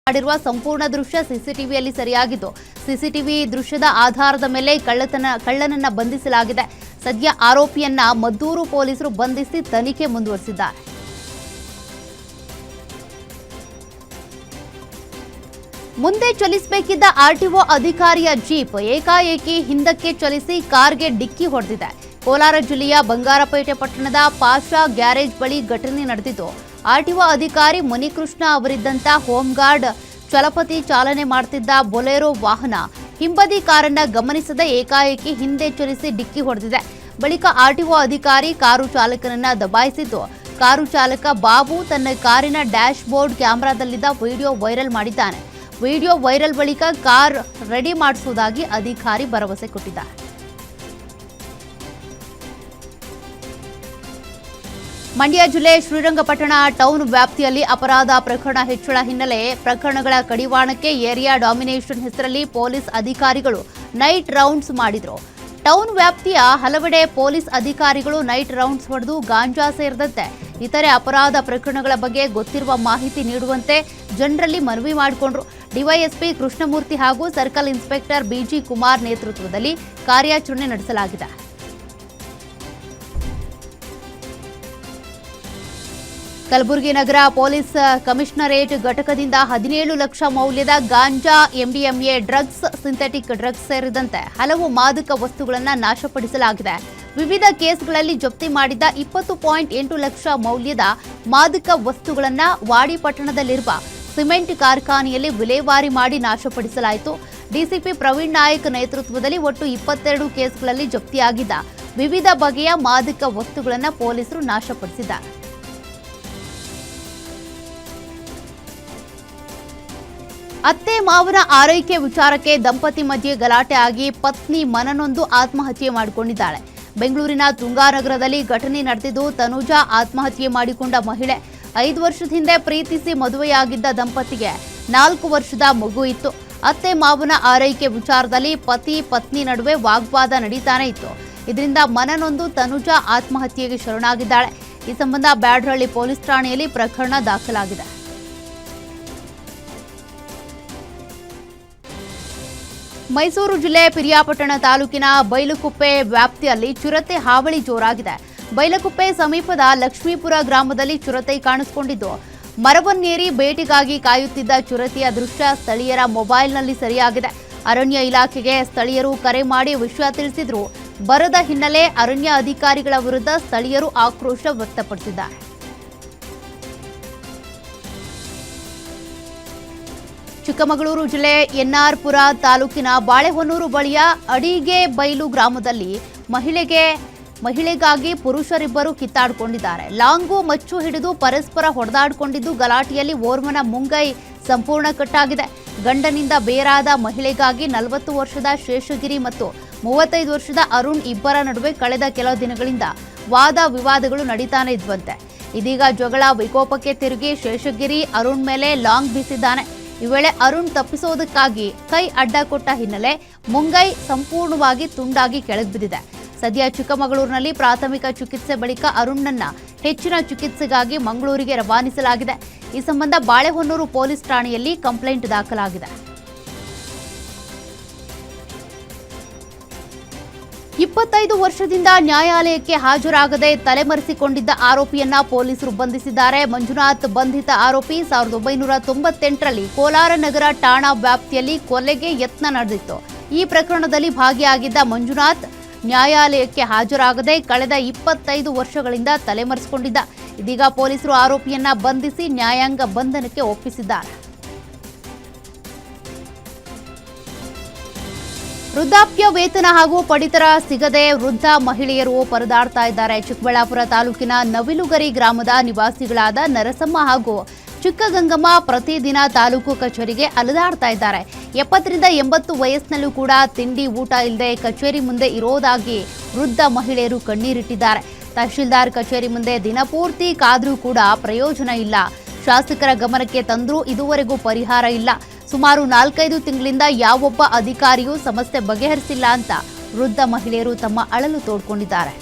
ಮಾಡಿರುವ ಸಂಪೂರ್ಣ ದೃಶ್ಯ ಸಿಸಿಟಿವಿಯಲ್ಲಿ ಸೆರೆಯಾಗಿದ್ದು, ಸಿಸಿಟಿವಿ ದೃಶ್ಯದ ಆಧಾರದ ಮೇಲೆ ಕಳ್ಳನನ್ನ ಬಂಧಿಸಲಾಗಿದೆ. ಸದ್ಯ ಆರೋಪಿಯನ್ನ ಮದ್ದೂರು ಪೊಲೀಸರು ಬಂಧಿಸಿ ತನಿಖೆ ಮುಂದುವರೆಸಿದ್ದಾರೆ. ಮುಂದೆ ಚಲಿಸಬೇಕಿದ್ದ ಆರ್ಟಿಒ ಅಧಿಕಾರಿಯ ಜೀಪ್ ಏಕಾಏಕಿ ಹಿಂದಕ್ಕೆ ಚಲಿಸಿ ಕಾರ್ಗೆ ಡಿಕ್ಕಿ ಹೊಡೆದಿದೆ. ಕೋಲಾರ ಜಿಲ್ಲೆಯ ಬಂಗಾರಪೇಟೆ ಪಟ್ಟಣದ ಪಾಷಾ ಗ್ಯಾರೇಜ್ ಬಳಿ ಘಟನೆ ನಡೆದಿದ್ದು, ಆರ್ಟಿಒ ಅಧಿಕಾರಿ ಮುನಿಕೃಷ್ಣ ಅವರಿದ್ದಂಥ ಹೋಂಗಾರ್ಡ್ ಚಲಪತಿ ಚಾಲನೆ ಮಾಡುತ್ತಿದ್ದ ಬೊಲೆರೋ ವಾಹನ ಹಿಂಬದಿ ಕಾರನ್ನ ಗಮನಿಸದೆ ಏಕಾಏಕಿ ಹಿಂದೆ ಚಲಿಸಿ ಡಿಕ್ಕಿ ಹೊಡೆದಿದೆ. ಬಳಿಕ ಆರ್ಟಿಒ ಅಧಿಕಾರಿ ಕಾರು ಚಾಲಕನನ್ನ ದಬಾಯಿಸಿದ್ದು, ಕಾರು ಚಾಲಕ ಬಾಬು ತನ್ನ ಕಾರಿನ ಡ್ಯಾಶ್ ಬೋರ್ಡ್ ಕ್ಯಾಮೆರಾದಲ್ಲಿದ್ದ ವಿಡಿಯೋ ವೈರಲ್ ಮಾಡಿದ್ದಾನೆ. ವಿಡಿಯೋ ವೈರಲ್ ಬಳಿಕ ಕಾರ್ ರೆಡಿ ಮಾಡಿಸುವುದಾಗಿ ಅಧಿಕಾರಿ ಭರವಸೆ ಕೊಟ್ಟಿದ್ದಾರೆ. ಮಂಡ್ಯ ಜಿಲ್ಲೆ ಶ್ರೀರಂಗಪಟ್ಟಣ ಟೌನ್ ವ್ಯಾಪ್ತಿಯಲ್ಲಿ ಅಪರಾಧ ಪ್ರಕರಣ ಹೆಚ್ಚಳ ಹಿನ್ನೆಲೆ ಪ್ರಕರಣಗಳ ಕಡಿವಾಣಕ್ಕೆ ಏರಿಯಾ ಡಾಮಿನೇಷನ್ ಹೆಸರಲ್ಲಿ ಪೊಲೀಸ್ ಅಧಿಕಾರಿಗಳು ನೈಟ್ ರೌಂಡ್ಸ್ ಮಾಡಿದ್ರು. ಟೌನ್ ವ್ಯಾಪ್ತಿಯ ಹಲವೆಡೆ ಪೊಲೀಸ್ ಅಧಿಕಾರಿಗಳು ನೈಟ್ ರೌಂಡ್ಸ್ ಹೊಡೆದು ಗಾಂಜಾ ಸೇರಿದಂತೆ ಇತರೆ ಅಪರಾಧ ಪ್ರಕರಣಗಳ ಬಗ್ಗೆ ಗೊತ್ತಿರುವ ಮಾಹಿತಿ ನೀಡುವಂತೆ ಜನರಲ್ಲಿ ಮನವಿ ಮಾಡಿಕೊಂಡ್ರು. ಡಿವೈಎಸ್ಪಿ ಕೃಷ್ಣಮೂರ್ತಿ ಹಾಗೂ ಸರ್ಕಲ್ ಇನ್ಸ್ಪೆಕ್ಟರ್ ಬಿಜಿ ಕುಮಾರ್ ನೇತೃತ್ವದಲ್ಲಿ ಕಾರ್ಯಾಚರಣೆ ನಡೆಸಲಾಗಿದೆ. ಕಲಬುರಗಿ ನಗರ ಪೊಲೀಸ್ ಕಮಿಷನರೇಟ್ ಘಟಕದಿಂದ 17 ಲಕ್ಷ ಮೌಲ್ಯದ ಗಾಂಜಾ, ಎಂಡಿಎಂಎ ಡ್ರಗ್ಸ್, ಸಿಂಥೆಟಿಕ್ ಡ್ರಗ್ಸ್ ಸೇರಿದಂತೆ ಹಲವು ಮಾದಕ ವಸ್ತುಗಳನ್ನು ನಾಶಪಡಿಸಲಾಗಿದೆ. ವಿವಿಧ ಕೇಸ್ಗಳಲ್ಲಿ ಜಪ್ತಿ ಮಾಡಿದ್ದ 20.8 ಲಕ್ಷ ಮೌಲ್ಯದ ಮಾದಕ ವಸ್ತುಗಳನ್ನು ವಾಡಿಪಟ್ಟಣದಲ್ಲಿರುವ ಸಿಮೆಂಟ್ ಕಾರ್ಖಾನೆಯಲ್ಲಿ ವಿಲೇವಾರಿ ಮಾಡಿ ನಾಶಪಡಿಸಲಾಯಿತು. ಡಿಸಿಪಿ ಪ್ರವೀಣ್ ನಾಯಕ್ ನೇತೃತ್ವದಲ್ಲಿ ಒಟ್ಟು 22 ಕೇಸ್ಗಳಲ್ಲಿ ಜಪ್ತಿಯಾಗಿದ್ದ ವಿವಿಧ ಬಗೆಯ ಮಾದಕ ವಸ್ತುಗಳನ್ನು ಪೊಲೀಸರು ನಾಶಪಡಿಸಿದ್ದಾರೆ. ಅತ್ತೆ ಮಾವನ ಆರೈಕೆ ವಿಚಾರಕ್ಕೆ ದಂಪತಿ ಮಧ್ಯೆ ಗಲಾಟೆ ಆಗಿ ಪತ್ನಿ ಮನನೊಂದು ಆತ್ಮಹತ್ಯೆ ಮಾಡಿಕೊಂಡಿದ್ದಾಳೆ. ಬೆಂಗಳೂರಿನ ತುಂಗಾನಗರದಲ್ಲಿ ಘಟನೆ ನಡೆದಿದ್ದು, ತನುಜಾ ಆತ್ಮಹತ್ಯೆ ಮಾಡಿಕೊಂಡ ಮಹಿಳೆ 5 ವರ್ಷದ ಹಿಂದೆ ಪ್ರೀತಿಸಿ ಮದುವೆಯಾಗಿದ್ದ ದಂಪತಿಗೆ 4 ವರ್ಷದ ಮಗು ಇತ್ತು. ಅತ್ತೆ ಮಾವನ ಆರೈಕೆ ವಿಚಾರದಲ್ಲಿ ಪತಿ ಪತ್ನಿ ನಡುವೆ ವಾಗ್ವಾದ ನಡೀತಾನೆ ಇತ್ತು. ಇದರಿಂದ ಮನನೊಂದು ತನುಜಾ ಆತ್ಮಹತ್ಯೆಗೆ ಶರಣಾಗಿದ್ದಾಳೆ. ಈ ಸಂಬಂಧ ಬ್ಯಾಡರಹಳ್ಳಿ ಪೊಲೀಸ್ ಠಾಣೆಯಲ್ಲಿ ಪ್ರಕರಣ ದಾಖಲಾಗಿದೆ. ಮೈಸೂರು ಜಿಲ್ಲೆ ಪಿರಿಯಾಪಟ್ಟಣ ತಾಲೂಕಿನ ಬೈಲುಕುಪ್ಪೆ ವ್ಯಾಪ್ತಿಯಲ್ಲಿ ಚಿರತೆ ಹಾವಳಿ ಜೋರಾಗಿದೆ. ಬೈಲಕುಪ್ಪೆ ಸಮೀಪದ ಲಕ್ಷ್ಮೀಪುರ ಗ್ರಾಮದಲ್ಲಿ ಚಿರತೆ ಕಾಣಿಸಿಕೊಂಡಿದ್ದು, ಮರವನ್ನೇರಿ ಬೇಟೆಗಾಗಿ ಕಾಯುತ್ತಿದ್ದ ಚಿರತೆಯ ದೃಶ್ಯ ಸ್ಥಳೀಯರ ಮೊಬೈಲ್ನಲ್ಲಿ ಸೆರೆಯಾಗಿದೆ. ಅರಣ್ಯ ಇಲಾಖೆಗೆ ಸ್ಥಳೀಯರು ಕರೆ ಮಾಡಿ ವಿಷಯ ತಿಳಿಸಿದ್ರು. ಬರದ ಹಿನ್ನೆಲೆ ಅರಣ್ಯ ಅಧಿಕಾರಿಗಳ ವಿರುದ್ಧ ಸ್ಥಳೀಯರು ಆಕ್ರೋಶ ವ್ಯಕ್ತಪಡಿಸಿದ್ದಾರೆ. ಚಿಕ್ಕಮಗಳೂರು ಜಿಲ್ಲೆ ಎನ್ಆರ್ಪುರ ತಾಲೂಕಿನ ಬಾಳೆಹೊನ್ನೂರು ಬಳಿಯ ಅಡಿಗೆ ಬೈಲು ಗ್ರಾಮದಲ್ಲಿ ಮಹಿಳೆಗಾಗಿ ಪುರುಷರಿಬ್ಬರು ಕಿತ್ತಾಡಿಕೊಂಡಿದ್ದಾರೆ. ಲಾಂಗು ಮಚ್ಚು ಹಿಡಿದು ಪರಸ್ಪರ ಹೊಡೆದಾಡಿಕೊಂಡಿದ್ದು, ಗಲಾಟೆಯಲ್ಲಿ ಓರ್ವನ ಮುಂಗೈ ಸಂಪೂರ್ಣ ಕಟ್ಟಾಗಿದೆ. ಗಂಡನಿಂದ ಬೇರಾದ ಮಹಿಳೆಗಾಗಿ 40 ವರ್ಷದ ಶೇಷಗಿರಿ ಮತ್ತು 35 ವರ್ಷದ ಅರುಣ್ ಇಬ್ಬರ ನಡುವೆ ಕಳೆದ ಕೆಲ ದಿನಗಳಿಂದ ವಾದ ವಿವಾದಗಳು ನಡೀತಾನೆ ಇದ್ವಂತೆ. ಇದೀಗ ಜಗಳ ವಿಕೋಪಕ್ಕೆ ತಿರುಗಿ ಶೇಷಗಿರಿ ಅರುಣ್ ಮೇಲೆ ಲಾಂಗ್ ಬೀಸಿದ್ದಾನೆ. ಈ ವೇಳೆ ಅರುಣ್ ತಪ್ಪಿಸೋದಕ್ಕಾಗಿ ಕೈ ಅಡ್ಡ ಕೊಟ್ಟ ಹಿನ್ನೆಲೆ ಮುಂಗೈ ಸಂಪೂರ್ಣವಾಗಿ ತುಂಡಾಗಿ ಕೆಳಬಿದ್ದಿದೆ. ಸದ್ಯ ಚಿಕ್ಕಮಗಳೂರಿನಲ್ಲಿ ಪ್ರಾಥಮಿಕ ಚಿಕಿತ್ಸೆ ಬಳಿಕ ಅರುಣ್ನನ್ನ ಹೆಚ್ಚಿನ ಚಿಕಿತ್ಸೆಗಾಗಿ ಮಂಗಳೂರಿಗೆ ರವಾನಿಸಲಾಗಿದೆ. ಈ ಸಂಬಂಧ ಬಾಳೆಹೊನ್ನೂರು ಪೊಲೀಸ್ ಠಾಣೆಯಲ್ಲಿ ಕಂಪ್ಲೇಂಟ್ ದಾಖಲಾಗಿದೆ. 25 ವರ್ಷದಿಂದ ನ್ಯಾಯಾಲಯಕ್ಕೆ ಹಾಜರಾಗದೆ ತಲೆಮರೆಸಿಕೊಂಡಿದ್ದ ಆರೋಪಿಯನ್ನ ಪೊಲೀಸರು ಬಂಧಿಸಿದ್ದಾರೆ. ಮಂಜುನಾಥ್ ಬಂಧಿತ ಆರೋಪಿ 1998ರಲ್ಲಿ ಕೋಲಾರ ನಗರ ಠಾಣಾ ವ್ಯಾಪ್ತಿಯಲ್ಲಿ ಕೊಲೆಗೆ ಯತ್ನ ನಡೆದಿತ್ತು. ಈ ಪ್ರಕರಣದಲ್ಲಿ ಭಾಗಿಯಾಗಿದ್ದ ಮಂಜುನಾಥ್ ನ್ಯಾಯಾಲಯಕ್ಕೆ ಹಾಜರಾಗದೆ ಕಳೆದ 25 ವರ್ಷಗಳಿಂದ ತಲೆಮರೆಸಿಕೊಂಡಿದ್ದ. ಇದೀಗ ಪೊಲೀಸರು ಆರೋಪಿಯನ್ನ ಬಂಧಿಸಿ ನ್ಯಾಯಾಂಗ ಬಂಧನಕ್ಕೆ ಒಪ್ಪಿಸಿದ್ದಾರೆ. ವೃದ್ಧಾಪ್ಯ ವೇತನ ಹಾಗೂ ಪಡಿತರ ಸಿಗದೆ ವೃದ್ಧ ಮಹಿಳೆಯರು ಪರದಾಡ್ತಾ ಇದ್ದಾರೆ. ಚಿಕ್ಕಬಳ್ಳಾಪುರ ತಾಲೂಕಿನ ನವಿಲುಗರಿ ಗ್ರಾಮದ ನಿವಾಸಿಗಳಾದ ನರಸಮ್ಮ ಹಾಗೂ ಚಿಕ್ಕಗಂಗಮ್ಮ ಪ್ರತಿದಿನ ತಾಲೂಕು ಕಚೇರಿಗೆ ಅಲೆದಾಡ್ತಾ ಇದ್ದಾರೆ. 70ರಿಂದ 80 ವಯಸ್ಸಿನಲ್ಲೂ ಕೂಡ ತಿಂಡಿ ಊಟ ಇಲ್ಲದೆ ಕಚೇರಿ ಮುಂದೆ ಇರೋದಾಗಿ ವೃದ್ಧ ಮಹಿಳೆಯರು ಕಣ್ಣೀರಿಟ್ಟಿದ್ದಾರೆ. ತಹಶೀಲ್ದಾರ್ ಕಚೇರಿ ಮುಂದೆ ದಿನಪೂರ್ತಿ ಕಾದ್ರೂ ಕೂಡ ಪ್ರಯೋಜನ ಇಲ್ಲ. ಶಾಸಕರ ಗಮನಕ್ಕೆ ತಂದ್ರೂ ಇದುವರೆಗೂ ಪರಿಹಾರ ಇಲ್ಲ. ಸುಮಾರು 4-5 ತಿಂಗಳಿಂದ ಯಾವೊಬ್ಬ ಅಧಿಕಾರಿಯೂ ಸಮಸ್ಯೆ ಬಗೆಹರಿಸಿಲ್ಲ ಅಂತ ವೃದ್ಧ ಮಹಿಳೆಯರು ತಮ್ಮ ಅಳಲು ತೋಡ್ಕೊಂಡಿದ್ದಾರೆ.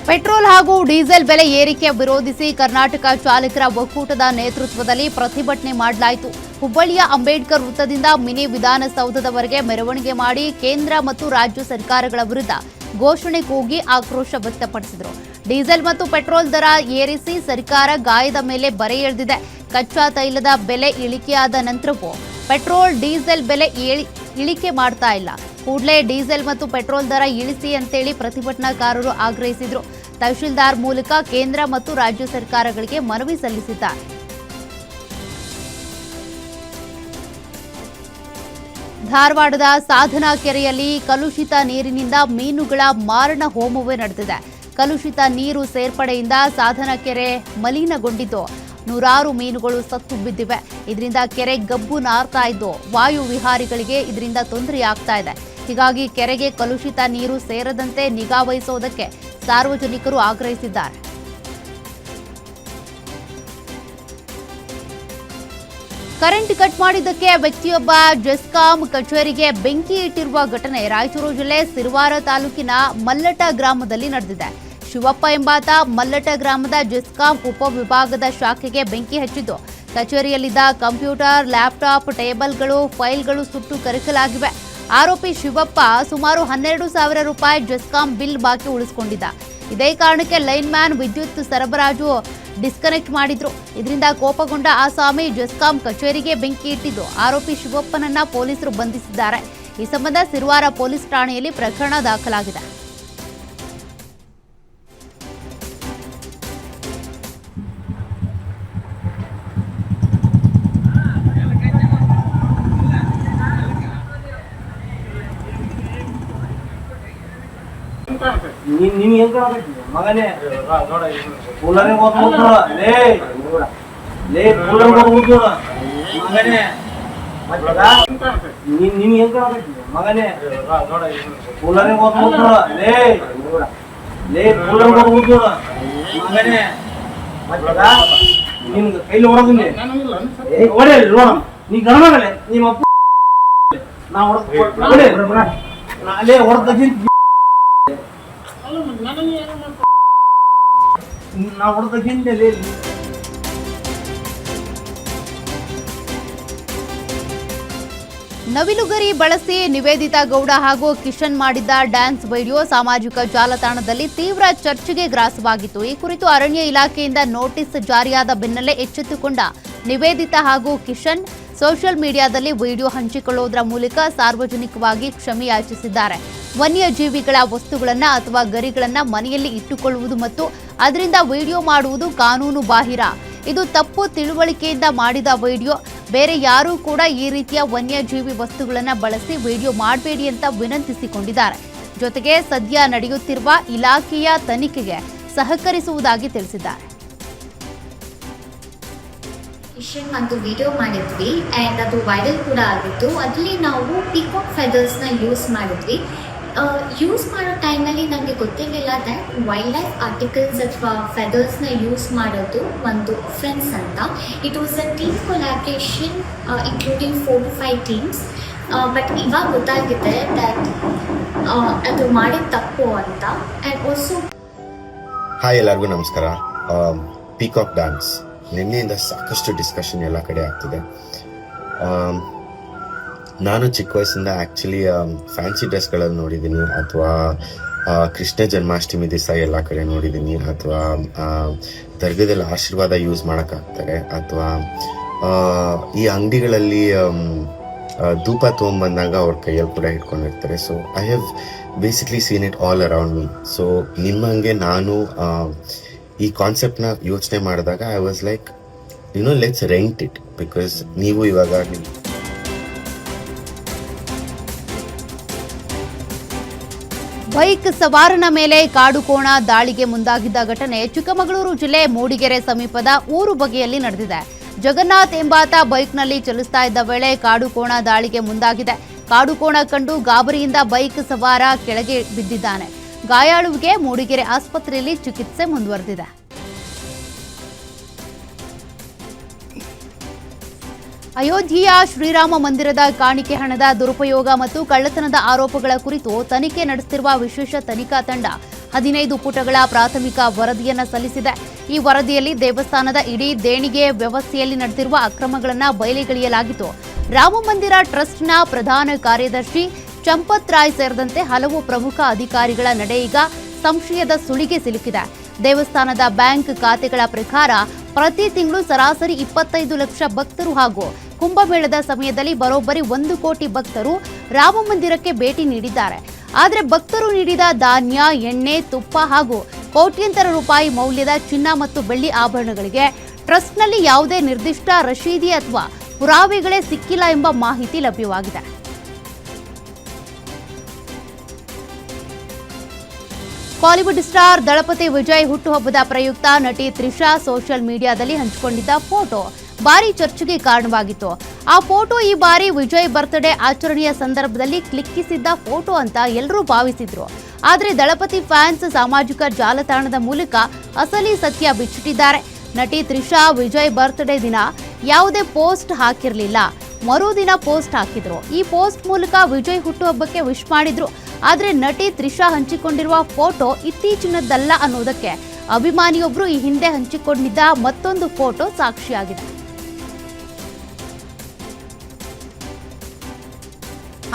ಪೆಟ್ರೋಲ್ ಹಾಗೂ ಡೀಸೆಲ್ ಬೆಲೆ ಏರಿಕೆ ವಿರೋಧಿಸಿ ಕರ್ನಾಟಕ ಚಾಲಕರ ಒಕ್ಕೂಟದ ನೇತೃತ್ವದಲ್ಲಿ ಪ್ರತಿಭಟನೆ ಮಾಡಲಾಯಿತು. ಹುಬ್ಬಳ್ಳಿಯ ಅಂಬೇಡ್ಕರ್ ವೃತ್ತದಿಂದ ಮಿನಿ ವಿಧಾನಸೌಧದವರೆಗೆ ಮೆರವಣಿಗೆ ಮಾಡಿ ಕೇಂದ್ರ ಮತ್ತು ರಾಜ್ಯ ಸರ್ಕಾರಗಳ ವಿರುದ್ಧ ಘೋಷಣೆ ಕೂಗಿ ಆಕ್ರೋಶ ವ್ಯಕ್ತಪಡಿಸಿದರು. ಡೀಸೆಲ್ ಮತ್ತು ಪೆಟ್ರೋಲ್ ದರ ಏರಿಸಿ ಸರ್ಕಾರ ಗಾಯದ ಮೇಲೆ ಬರೆ ಎಳೆದಿದೆ. ಕಚ್ಚಾ ತೈಲದ ಬೆಲೆ ಇಳಿಕೆಯಾದ ನಂತರವೂ ಪೆಟ್ರೋಲ್ ಡೀಸೆಲ್ ಬೆಲೆ ಇಳಿಕೆ ಮಾಡ್ತಾ ಇಲ್ಲ. ಕೂಡಲೇ ಡೀಸೆಲ್ ಮತ್ತು ಪೆಟ್ರೋಲ್ ದರ ಇಳಿಸಿ ಅಂತೇಳಿ ಪ್ರತಿಭಟನಾಕಾರರು ಆಗ್ರಹಿಸಿದರು. ತಹಶೀಲ್ದಾರ್ ಮೂಲಕ ಕೇಂದ್ರ ಮತ್ತು ರಾಜ್ಯ ಸರ್ಕಾರಗಳಿಗೆ ಮನವಿ ಸಲ್ಲಿಸಿದ್ದಾರೆ. ಧಾರವಾಡದ ಸಾಧನಾ ಕೆರೆಯಲ್ಲಿ ಕಲುಷಿತ ನೀರಿನಿಂದ ಮೀನುಗಳ ಮಾರಣ ಹೋಮವೇ ನಡೆದಿದೆ. ಕಲುಷಿತ ನೀರು ಸೇರ್ಪಡೆಯಿಂದ ಸಾಧನಾ ಕೆರೆ ಮಲಿನಗೊಂಡಿದ್ದು ನೂರಾರು ಮೀನುಗಳು ಸತ್ತು ಬಿದ್ದಿವೆ. ಇದರಿಂದ ಕೆರೆ ಗಬ್ಬು ನಾರ್ತಾ ಇದ್ದು ವಾಯು ವಿಹಾರಿಗಳಿಗೆ ಇದರಿಂದ ತೊಂದರೆಯಾಗ್ತಾ ಇದೆ. ಹೀಗಾಗಿ ಕೆರೆಗೆ ಕಲುಷಿತ ನೀರು ಸೇರದಂತೆ ನಿಗಾ ವಹಿಸುವುದಕ್ಕೆ ಸಾರ್ವಜನಿಕರು ಆಗ್ರಹಿಸಿದ್ದಾರೆ. ಕರೆಂಟ್ ಕಟ್ ಮಾಡಿದ್ದಕ್ಕೆ ವ್ಯಕ್ತಿಯೊಬ್ಬ ಜೆಸ್ಕಾಂ ಕಚೇರಿಗೆ ಬೆಂಕಿ ಇಟ್ಟಿರುವ ಘಟನೆ ರಾಯಚೂರು ಜಿಲ್ಲೆ ಸಿರವಾರ ತಾಲೂಕಿನ ಮಲ್ಲಟ ಗ್ರಾಮದಲ್ಲಿ ನಡೆದಿದೆ. ಶಿವಪ್ಪ ಎಂಬಾತ ಮಲ್ಲಟ ಗ್ರಾಮದ ಜೆಸ್ಕಾಂ ಉಪವಿಭಾಗದ ಶಾಖೆಗೆ ಬೆಂಕಿ ಹಚ್ಚಿದ್ದು ಕಚೇರಿಯಲ್ಲಿದ್ದ ಕಂಪ್ಯೂಟರ್, ಲ್ಯಾಪ್ಟಾಪ್, ಟೇಬಲ್ಗಳು, ಫೈಲ್ಗಳು ಸುಟ್ಟು ಕರಕಲಾಗಿವೆ. ಆರೋಪಿ ಶಿವಪ್ಪ ಸುಮಾರು 12,000 ರೂಪಾಯಿ ಜೆಸ್ಕಾಂ ಬಿಲ್ ಬಾಕಿ ಉಳಿಸಿಕೊಂಡಿದ್ದ. ಇದೇ ಕಾರಣಕ್ಕೆ ಲೈನ್ ಮ್ಯಾನ್ ವಿದ್ಯುತ್ ಸರಬರಾಜು ಡಿಸ್ಕನೆಕ್ಟ್ ಮಾಡಿದ್ರು. ಇದರಿಂದ ಕೋಪಗೊಂಡ ಆಸಾಮಿ ಜೆಸ್ಕಾಂ ಕಚೇರಿಗೆ ಬೆಂಕಿ ಇಟ್ಟಿದ್ದು ಆರೋಪಿ ಶಿವಪ್ಪನನ್ನ ಪೊಲೀಸರು ಬಂಧಿಸಿದ್ದಾರೆ. ಈ ಸಂಬಂಧ ಸಿರವಾರ ಪೊಲೀಸ್ ಠಾಣೆಯಲ್ಲಿ ಪ್ರಕರಣ ದಾಖಲಾಗಿದೆ. ನಿನ್ ಹೆಂಗ್ ಮಗನೇ ಕೂಲರೇ ಓದ್ಬೋದು ಲೇ ಲೇ ಕೂಲರ್ ಓದ್ಬೋದು ಮಗನೇ ನಿನ್ ಹೆಂಗ್ ಮಗನೇ ಕೂಲರೇ ಓದ್ಬೋದು ಲೇ ಲೇ ಕೂಲರ್ ಓದ್ಬೋದು ಮಗನೇ ನಿನ್ ಕೈಲಿ ಹೊಡೋದಿಲ್ಲ ಹೊಡೆಯಲ್ಲ ನೋಡ ನೀ ಗಣಮಗಲೇ ನಿಮ್ಮ ಅಪ್ಪ ನಾ ಹೊಡೆದ ಅಲ್ಲೇ ಹೊಡೆದ ನವಿಲುಗರಿ ಬಳಸಿ ನಿವೇದಿತಾ ಗೌಡ ಹಾಗೂ ಕಿಶನ್ ಮಾಡಿದ್ದ ಡ್ಯಾನ್ಸ್ ವಿಡಿಯೋ ಸಾಮಾಜಿಕ ಜಾಲತಾಣದಲ್ಲಿ ತೀವ್ರ ಚರ್ಚೆಗೆ ಗ್ರಾಸವಾಗಿತ್ತು. ಈ ಕುರಿತು ಅರಣ್ಯ ಇಲಾಖೆಯಿಂದ ನೋಟಿಸ್ ಜಾರಿಯಾದ ಬೆನ್ನಲ್ಲೇ ಎಚ್ಚೆತ್ತುಕೊಂಡ ನಿವೇದಿತಾ ಹಾಗೂ ಕಿಶನ್ ಸೋಷಿಯಲ್ ಮೀಡಿಯಾದಲ್ಲಿ ವಿಡಿಯೋ ಹಂಚಿಕೊಳ್ಳುವುದರ ಮೂಲಕ ಸಾರ್ವಜನಿಕವಾಗಿ ಕ್ಷಮೆ ಯಾಚಿಸಿದ್ದಾರೆ. ವನ್ಯಜೀವಿಗಳ ವಸ್ತುಗಳನ್ನು ಅಥವಾ ಗರಿಗಳನ್ನು ಮನೆಯಲ್ಲಿ ಇಟ್ಟುಕೊಳ್ಳುವುದು ಮತ್ತು ಅದರಿಂದ ವಿಡಿಯೋ ಮಾಡುವುದು ಕಾನೂನು ಬಾಹಿರ. ಇದು ತಪ್ಪು ತಿಳುವಳಿಕೆಯಿಂದ ಮಾಡಿದ ವಿಡಿಯೋ. ಬೇರೆ ಯಾರೂ ಕೂಡ ಈ ರೀತಿಯ ವನ್ಯಜೀವಿ ವಸ್ತುಗಳನ್ನು ಬಳಸಿ ವಿಡಿಯೋ ಮಾಡಬೇಡಿ ಅಂತ ವಿನಂತಿಸಿಕೊಂಡಿದ್ದಾರೆ. ಜೊತೆಗೆ ಸದ್ಯ ನಡೆಯುತ್ತಿರುವ ಇಲಾಖೆಯ ತನಿಖೆಗೆ ಸಹಕರಿಸುವುದಾಗಿ ತಿಳಿಸಿದ್ದಾರೆ. ಒಂದು ವಿಡಿಯೋ ಮಾಡಿದ್ವಿ ಆ್ಯಂಡ್ ಅದು ವೈರಲ್ ಕೂಡ ಆಗಿತ್ತು. ಅದರಲ್ಲಿ ನಾವು ಪಿಕಾಕ್ ಫೆದರ್ಸ್ನ ಯೂಸ್ ಮಾಡಿದ್ವಿ. ಯೂಸ್ ಮಾಡೋ ಟೈಮಲ್ಲಿ ನನಗೆ ಗೊತ್ತಿರಲಿಲ್ಲ ದ್ಯಾಟ್ ವೈಲ್ಡ್ ಲೈಫ್ ಆರ್ಟಿಕಲ್ಸ್ ಅಥವಾ ಫೆದರ್ಸ್ನ ಯೂಸ್ ಮಾಡೋದು ಒಂದು ಫ್ರೆಂಡ್ಸ್ ಅಂತ. It was a team collaboration including 4 to 5 teams. But ಇವಾಗ ಗೊತ್ತಾಗಿದೆ ದ್ಯಾಟ್ ಅದು ಮಾಡಿದ ತಪ್ಪು ಅಂತ. ಆ್ಯಂಡ್ ಆಲ್ಸೋ ಹಾಯ್, ಎಲ್ಲರಿಗೂ ನಮಸ್ಕಾರ. ಪೀಕಾಕ್ ಡ್ಯಾನ್ಸ್ ನಿನ್ನೆಯಿಂದ ಸಾಕಷ್ಟು ಡಿಸ್ಕಷನ್ ಎಲ್ಲ ಕಡೆ ಆಗ್ತಿದೆ. ನಾನು ಚಿಕ್ಕ ವಯಸ್ಸಿಂದ ಆ್ಯಕ್ಚುಲಿ ಫ್ಯಾನ್ಸಿ ಡ್ರೆಸ್ಗಳಲ್ಲಿ ನೋಡಿದ್ದೀನಿ, ಅಥವಾ ಕೃಷ್ಣ ಜನ್ಮಾಷ್ಟಮಿ ದಿವಸ ಎಲ್ಲ ಕಡೆ ನೋಡಿದ್ದೀನಿ, ಅಥವಾ ದರ್ಗದಲ್ಲಿ ಆಶೀರ್ವಾದ ಯೂಸ್ ಮಾಡೋಕ್ಕಾಗ್ತಾರೆ, ಅಥವಾ ಈ ಅಂಗಡಿಗಳಲ್ಲಿ ಧೂಪ ತೊಗೊಂಬಂದಾಗ ಅವ್ರ ಕೈಯಲ್ಲಿ ಕೂಡ ಇಟ್ಕೊಂಡಿರ್ತಾರೆ. So I have basically seen it all around me. So ನಿಮ್ಮಂಗೆ ನಾನು ಈ ಕಾನ್ಸೆಪ್ಟ್ನ ಯೋಚನೆ ಮಾಡಿದಾಗ I was like, let's rent it, because ನೀವು ಇವಾಗ ಬೈಕ್ ಸವಾರನ ಮೇಲೆ ಕಾಡುಕೋಣ ದಾಳಿಗೆ ಮುಂದಾಗಿದ್ದ ಘಟನೆ ಚಿಕ್ಕಮಗಳೂರು ಜಿಲ್ಲೆ ಮೂಡಿಗೆರೆ ಸಮೀಪದ ಊರು ಬಗೆಯಲ್ಲಿ ನಡೆದಿದೆ. ಜಗನ್ನಾಥ್ ಎಂಬಾತ ಬೈಕ್ನಲ್ಲಿ ಚಲಿಸ್ತಾ ಇದ್ದ ವೇಳೆ ಕಾಡುಕೋಣ ದಾಳಿಗೆ ಮುಂದಾಗಿದೆ. ಕಾಡುಕೋಣ ಕಂಡು ಗಾಬರಿಯಿಂದ ಬೈಕ್ ಸವಾರ ಕೆಳಗೆ ಬಿದ್ದಿದ್ದಾನೆ. ಗಾಯಾಳುವಿಗೆ ಮೂಡಿಗೆರೆ ಆಸ್ಪತ್ರೆಯಲ್ಲಿ ಚಿಕಿತ್ಸೆ ಮುಂದುವರೆದಿದೆ. ಅಯೋಧ್ಯೆಯ ಶ್ರೀರಾಮ ಮಂದಿರದ ಕಾಣಿಕೆ ಹಣದ ದುರುಪಯೋಗ ಮತ್ತು ಕಳ್ಳತನದ ಆರೋಪಗಳ ಕುರಿತು ತನಿಖೆ ನಡೆಸುತ್ತಿರುವ ವಿಶೇಷ ತನಿಖಾ ತಂಡ 15 ಪುಟಗಳ ಪ್ರಾಥಮಿಕ ವರದಿಯನ್ನು ಸಲ್ಲಿಸಿದೆ. ಈ ವರದಿಯಲ್ಲಿ ದೇವಸ್ಥಾನದ ಇಡೀ ದೇಣಿಗೆ ವ್ಯವಸ್ಥೆಯಲ್ಲಿ ನಡೆದಿರುವ ಅಕ್ರಮಗಳನ್ನು ಬಯಲಿಗೆಳೆಯಲಾಗಿತ್ತು. ರಾಮ ಮಂದಿರ ಟ್ರಸ್ಟ್ನ ಪ್ರಧಾನ ಕಾರ್ಯದರ್ಶಿ ಚಂಪತ್ ರಾಯ್ ಸೇರಿದಂತೆ ಹಲವು ಪ್ರಮುಖ ಅಧಿಕಾರಿಗಳ ನಡೆ ಈಗ ಸಂಶಯದ ಸುಳಿಗೆ ಸಿಲುಕಿದೆ. ದೇವಸ್ಥಾನದ ಬ್ಯಾಂಕ್ ಖಾತೆಗಳ ಪ್ರಕಾರ ಪ್ರತಿ ತಿಂಗಳು ಸರಾಸರಿ 25 ಲಕ್ಷ ಭಕ್ತರು ಹಾಗೂ ಕುಂಭಮೇಳದ ಸಮಯದಲ್ಲಿ ಬರೋಬ್ಬರಿ 1 ಕೋಟಿ ಭಕ್ತರು ರಾಮ ಮಂದಿರಕ್ಕೆ ಭೇಟಿ ನೀಡಿದ್ದಾರೆ. ಆದರೆ ಭಕ್ತರು ನೀಡಿದ ಧಾನ್ಯ, ಎಣ್ಣೆ, ತುಪ್ಪ ಹಾಗೂ ಕೋಟ್ಯಂತರ ರೂಪಾಯಿ ಮೌಲ್ಯದ ಚಿನ್ನ ಮತ್ತು ಬೆಳ್ಳಿ ಆಭರಣಗಳಿಗೆ ಟ್ರಸ್ಟ್ನಲ್ಲಿ ಯಾವುದೇ ನಿರ್ದಿಷ್ಟ ರಶೀದಿ ಅಥವಾ ಪುರಾವೆಗಳೇ ಸಿಕ್ಕಿಲ್ಲ ಎಂಬ ಮಾಹಿತಿ ಲಭ್ಯವಾಗಿದೆ. ಬಾಲಿವುಡ್ ಸ್ಟಾರ್ ದಳಪತಿ ವಿಜಯ್ ಹುಟ್ಟುಹಬ್ಬದ ಪ್ರಯುಕ್ತ ನಟಿ ತ್ರಿಷಾ ಸೋಷಿಯಲ್ ಮೀಡಿಯಾದಲ್ಲಿ ಹಂಚಿಕೊಂಡಿದ್ದ ಫೋಟೋ ಭಾರಿ ಚರ್ಚೆಗೆ ಕಾರಣವಾಗಿತ್ತು. ಆ ಫೋಟೋ ಈ ಬಾರಿ ವಿಜಯ್ ಬರ್ತ್ಡೇ ಆಚರಣೆಯ ಸಂದರ್ಭದಲ್ಲಿ ಕ್ಲಿಕ್ಕಿಸಿದ್ದ ಫೋಟೋ ಅಂತ ಎಲ್ಲರೂ ಭಾವಿಸಿದ್ರು. ಆದರೆ ದಳಪತಿ ಫ್ಯಾನ್ಸ್ ಸಾಮಾಜಿಕ ಜಾಲತಾಣದ ಮೂಲಕ ಅಸಲಿ ಸತ್ಯ ಬಿಚ್ಚಿಟ್ಟಿದ್ದಾರೆ. ನಟಿ ತ್ರಿಷಾ ವಿಜಯ್ ಬರ್ತ್ಡೇ ದಿನ ಯಾವುದೇ ಪೋಸ್ಟ್ ಹಾಕಿರಲಿಲ್ಲ, ಮರುದಿನ ಪೋಸ್ಟ್ ಹಾಕಿದ್ರು. ಈ ಪೋಸ್ಟ್ ಮೂಲಕ ವಿಜಯ್ ಹುಟ್ಟುಹಬ್ಬಕ್ಕೆ ವಿಶ್ ಮಾಡಿದ್ರು. ಆದರೆ ನಟಿ ತ್ರಿಷಾ ಹಂಚಿಕೊಂಡಿರುವ ಫೋಟೋ ಇತ್ತೀಚಿನದ್ದಲ್ಲ ಅನ್ನೋದಕ್ಕೆ ಅಭಿಮಾನಿಯೊಬ್ಬರು ಈ ಹಿಂದೆ ಹಂಚಿಕೊಂಡಿದ್ದ ಮತ್ತೊಂದು ಫೋಟೋ ಸಾಕ್ಷಿಯಾಗಿದೆ.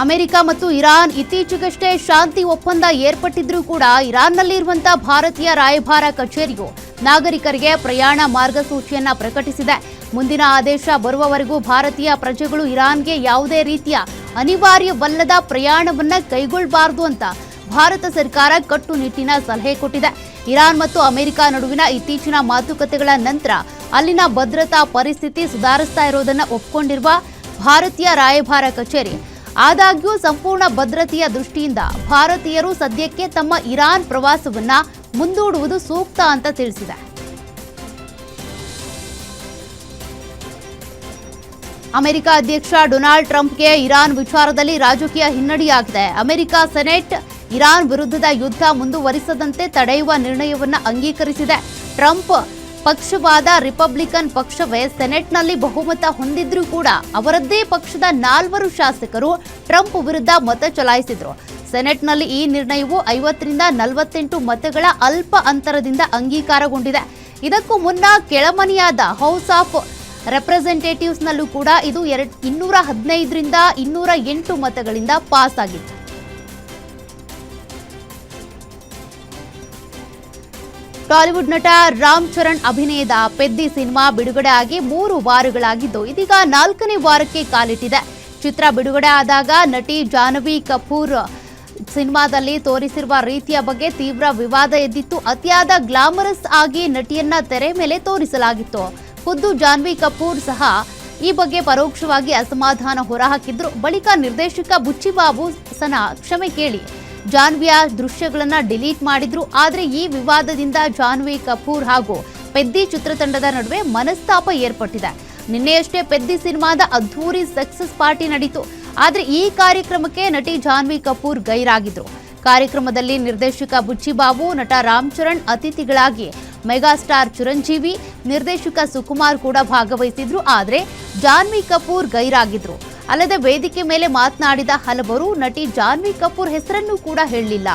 ಅಮೆರಿಕ ಮತ್ತು ಇರಾನ್ ಇತ್ತೀಚೆಗಷ್ಟೇ ಶಾಂತಿ ಒಪ್ಪಂದ ಏರ್ಪಟ್ಟಿದ್ರೂ ಕೂಡ ಇರಾನ್ನಲ್ಲಿರುವಂತಹ ಭಾರತೀಯ ರಾಯಭಾರ ಕಚೇರಿಯು ನಾಗರಿಕರಿಗೆ ಪ್ರಯಾಣ ಮಾರ್ಗಸೂಚಿಯನ್ನ ಪ್ರಕಟಿಸಿದೆ. ಮುಂದಿನ ಆದೇಶ ಬರುವವರೆಗೂ ಭಾರತೀಯ ಪ್ರಜೆಗಳು ಇರಾನ್ಗೆ ಯಾವುದೇ ರೀತಿಯ ಅನಿವಾರ್ಯವಲ್ಲದ ಪ್ರಯಾಣವನ್ನ ಕೈಗೊಳ್ಳಬಾರದು ಅಂತ ಭಾರತ ಸರ್ಕಾರ ಕಟ್ಟುನಿಟ್ಟಿನ ಸಲಹೆ ಕೊಟ್ಟಿದೆ. ಇರಾನ್ ಮತ್ತು ಅಮೆರಿಕ ನಡುವಿನ ಇತ್ತೀಚಿನ ಮಾತುಕತೆಗಳ ನಂತರ ಅಲ್ಲಿನ ಭದ್ರತಾ ಪರಿಸ್ಥಿತಿ ಸುಧಾರಿಸ್ತಾ ಇರೋದನ್ನ ಒಪ್ಪಿಕೊಂಡಿರುವ ಭಾರತೀಯ ರಾಯಭಾರ ಕಚೇರಿ ಆದಾಗ್ಯೂ ಸಂಪೂರ್ಣ ಭದ್ರತೆಯ ದೃಷ್ಟಿಯಿಂದ ಭಾರತೀಯರು ಸದ್ಯಕ್ಕೆ ತಮ್ಮ ಇರಾನ್ ಪ್ರವಾಸವನ್ನ ಮುಂದೂಡುವುದು ಸೂಕ್ತ ಅಂತ ತಿಳಿಸಿದೆ. ಅಮೆರಿಕ ಅಧ್ಯಕ್ಷ ಡೊನಾಲ್ಡ್ ಟ್ರಂಪ್ಗೆ ಇರಾನ್ ವಿಚಾರದಲ್ಲಿ ರಾಜಕೀಯ ಹಿನ್ನಡೆಯಾಗಿದೆ. ಅಮೆರಿಕ ಸೆನೆಟ್ ಇರಾನ್ ವಿರುದ್ಧದ ಯುದ್ಧ ಮುಂದುವರಿಸದಂತೆ ತಡೆಯುವ ನಿರ್ಣಯವನ್ನು ಅಂಗೀಕರಿಸಿದೆ. ಟ್ರಂಪ್ ಪಕ್ಷವಾದ ರಿಪಬ್ಲಿಕನ್ ಪಕ್ಷವೇ ಸೆನೆಟ್ನಲ್ಲಿ ಬಹುಮತ ಹೊಂದಿದ್ರೂ ಕೂಡ ಅವರದ್ದೇ ಪಕ್ಷದ 4 ಶಾಸಕರು ಟ್ರಂಪ್ ವಿರುದ್ಧ ಮತ ಚಲಾಯಿಸಿದ್ರು. ಸೆನೆಟ್ನಲ್ಲಿ ಈ ನಿರ್ಣಯವು 50ರಿಂದ 48 ಮತಗಳ ಅಲ್ಪ ಅಂತರದಿಂದ ಅಂಗೀಕಾರಗೊಂಡಿದೆ. ಇದಕ್ಕೂ ಮುನ್ನ ಕೆಳಮನೆಯಾದ ಹೌಸ್ ಆಫ್ ರೆಪ್ರೆಸೆಂಟೇಟಿವ್ಸ್ನಲ್ಲೂ ಕೂಡ ಇದು 215ರಿಂದ 208 ಮತಗಳಿಂದ ಪಾಸ್ ಆಗಿತ್ತು. ಟಾಲಿವುಡ್ ನಟ ರಾಮ್ ಚರಣ್ ಅಭಿನಯದ ಪೆದ್ದಿ ಸಿನಿಮಾ ಬಿಡುಗಡೆ ಆಗಿ 3 ವಾರಗಳಾಗಿದ್ದು ಇದೀಗ 4ನೇ ವಾರಕ್ಕೆ ಕಾಲಿಟ್ಟಿದೆ. ಚಿತ್ರ ಬಿಡುಗಡೆ ಆದಾಗ ನಟಿ ಜಾಹ್ನವಿ ಕಪೂರ್ ಸಿನಿಮಾದಲ್ಲಿ ತೋರಿಸಿರುವ ರೀತಿಯ ಬಗ್ಗೆ ತೀವ್ರ ವಿವಾದ ಎದ್ದಿತ್ತು. ಅತಿಯಾದ ಗ್ಲಾಮರಸ್ ಆಗಿ ನಟಿಯನ್ನ ತೆರೆ ಮೇಲೆ ತೋರಿಸಲಾಗಿತ್ತು. ಖುದ್ದು ಜಾಹ್ನವಿ ಕಪೂರ್ ಸಹ ಈ ಬಗ್ಗೆ ಪರೋಕ್ಷವಾಗಿ ಅಸಮಾಧಾನ ಹೊರಹಾಕಿದ್ರು. ಬಳಿಕ ನಿರ್ದೇಶಕ ಬುಚ್ಚಿಬಾಬು ಸನ ಕ್ಷಮೆ ಕೇಳಿ ಜಾಹ್ನವಿಯ ದೃಶ್ಯಗಳನ್ನ ಡಿಲೀಟ್ ಮಾಡಿದ್ರು. ಆದರೆ ಈ ವಿವಾದದಿಂದ ಜಾಹ್ನವಿ ಕಪೂರ್ ಹಾಗೂ ಪೆದ್ದಿ ಚಿತ್ರತಂಡದ ನಡುವೆ ಮನಸ್ತಾಪ ಏರ್ಪಟ್ಟಿದೆ. ನಿನ್ನೆಯಷ್ಟೇ ಪೆದ್ದಿ ಸಿನಿಮಾದ ಅದ್ಧೂರಿ ಸಕ್ಸಸ್ ಪಾರ್ಟಿ ನಡೀತು. ಆದರೆ ಈ ಕಾರ್ಯಕ್ರಮಕ್ಕೆ ನಟಿ ಜಾಹ್ನವಿ ಕಪೂರ್ ಗೈರಾಗಿದ್ರು. ಕಾರ್ಯಕ್ರಮದಲ್ಲಿ ನಿರ್ದೇಶಕ ಬುಚ್ಚಿಬಾಬು, ನಟ ರಾಮ್ ಚರಣ್ ಅತಿಥಿಗಳಾಗಿ ಮೆಗಾಸ್ಟಾರ್ ಚಿರಂಜೀವಿ, ನಿರ್ದೇಶಕ ಸುಕುಮಾರ್ ಕೂಡ ಭಾಗವಹಿಸಿದ್ರು. ಆದರೆ ಜಾನ್ವಿ ಕಪೂರ್ ಗೈರಾಗಿದ್ರು. ಅಲ್ಲದೆ ವೇದಿಕೆ ಮೇಲೆ ಮಾತನಾಡಿದ ಹಲವರು ನಟಿ ಜಾನ್ವಿ ಕಪೂರ್ ಹೆಸರನ್ನು ಕೂಡ ಹೇಳಲಿಲ್ಲ.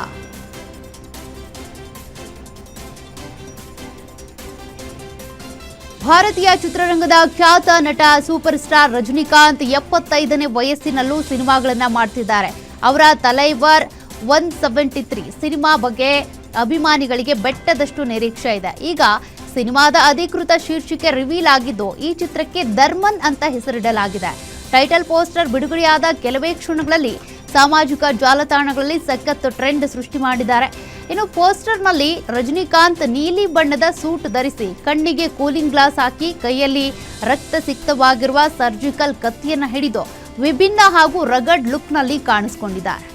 ಭಾರತೀಯ ಚಿತ್ರರಂಗದ ಖ್ಯಾತ ನಟ ಸೂಪರ್ ಸ್ಟಾರ್ ರಜನಿಕಾಂತ್ 75ನೇ ವಯಸ್ಸಿನಲ್ಲೂ ಸಿನಿಮಾಗಳನ್ನ ಮಾಡ್ತಿದ್ದಾರೆ. ಅವರ ತಲೈವರ್ 173 ಸಿನಿಮಾ ಬಗ್ಗೆ ಅಭಿಮಾನಿಗಳಿಗೆ ಬೆಟ್ಟದಷ್ಟು ನಿರೀಕ್ಷೆ ಇದೆ. ಈಗ ಸಿನಿಮಾದ ಅಧಿಕೃತ ಶೀರ್ಷಿಕೆ ರಿವೀಲ್ ಆಗಿದ್ದು, ಈ ಚಿತ್ರಕ್ಕೆ ಧರ್ಮನ್ ಅಂತ ಹೆಸರಿಡಲಾಗಿದೆ. ಟೈಟಲ್ ಪೋಸ್ಟರ್ ಬಿಡುಗಡೆಯಾದ ಕೆಲವೇ ಕ್ಷಣಗಳಲ್ಲಿ ಸಾಮಾಜಿಕ ಜಾಲತಾಣಗಳಲ್ಲಿ ಸಖತ್ ಟ್ರೆಂಡ್ ಸೃಷ್ಟಿ ಮಾಡಿದ್ದಾರೆ. ಇನ್ನು ಪೋಸ್ಟರ್ನಲ್ಲಿ ರಜನಿಕಾಂತ್ ನೀಲಿ ಬಣ್ಣದ ಸೂಟ್ ಧರಿಸಿ ಕಣ್ಣಿಗೆ ಕೂಲಿಂಗ್ ಗ್ಲಾಸ್ ಹಾಕಿ ಕೈಯಲ್ಲಿ ರಕ್ತಸಿಕ್ತವಾಗಿರುವ ಸರ್ಜಿಕಲ್ ಕತ್ತಿಯನ್ನು ಹಿಡಿದು ವಿಭಿನ್ನ ಹಾಗೂ ರಗಡ್ ಲುಕ್ನಲ್ಲಿ ಕಾಣಿಸಿಕೊಂಡಿದ್ದಾರೆ.